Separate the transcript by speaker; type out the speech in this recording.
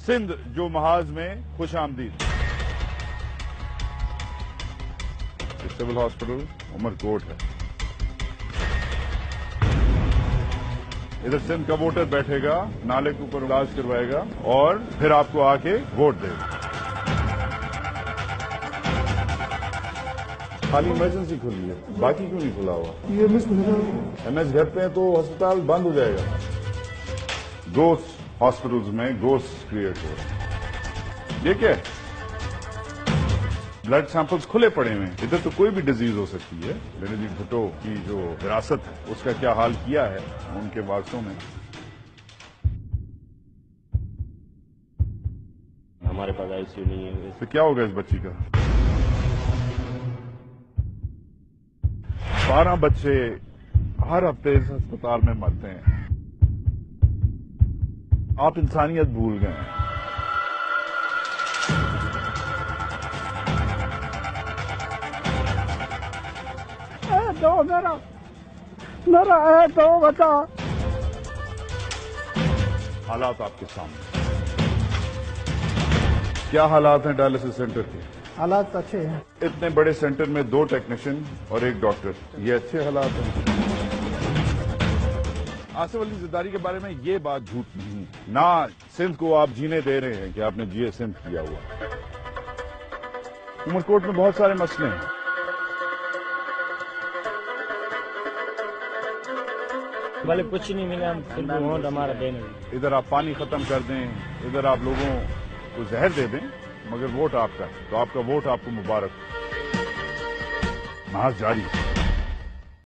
Speaker 1: सिंध जो महाज में खुश आमदीद। सिविल हॉस्पिटल उमरकोट है। इधर सिंध का वोटर बैठेगा, नाले के ऊपर इलाज करवाएगा और फिर आपको आके वोट देगा। खाली इमरजेंसी खुली है, बाकी क्यों नहीं खुला हुआ? एमएस घर पे है तो अस्पताल बंद हो जाएगा। गोस्ट हॉस्पिटल्स में गोस्ट क्रिएट हो रहे हैं। ये क्या है? ब्लड सैंपल्स खुले पड़े हुए हैं। इधर तो कोई भी डिजीज हो सकती है। बेनजीर भुट्टो की जो विरासत है उसका क्या हाल किया है उनके वारसों ने।
Speaker 2: हमारे पास आईसीयू नहीं है।
Speaker 1: तो क्या होगा इस बच्ची का? 12 बच्चे हर हफ्ते इस अस्पताल में मरते हैं। आप इंसानियत भूल गए हैं।
Speaker 3: दो मेरा है दो बता।
Speaker 1: हालात आपके सामने। क्या हालात हैं डायलिसिस सेंटर के?
Speaker 3: हालात अच्छे हैं।
Speaker 1: इतने बड़े सेंटर में 2 टेक्नीशियन और 1 डॉक्टर, ये अच्छे हालात हैं। आसिफ अली जरदारी के बारे में ये बात झूठ नहीं है। ना सिंध को आप जीने दे रहे हैं कि आपने जीए सिंध किया हुआ। उमरकोट में बहुत सारे मसले हैं।
Speaker 2: भले कुछ नहीं मिला, हम फिर भी वोट हमारा देने।
Speaker 1: इधर आप पानी खत्म कर दें, इधर आप लोगों को जहर दे दें, मगर वोट आपका है, तो आपका वोट आपको मुबारक। महाज जारी।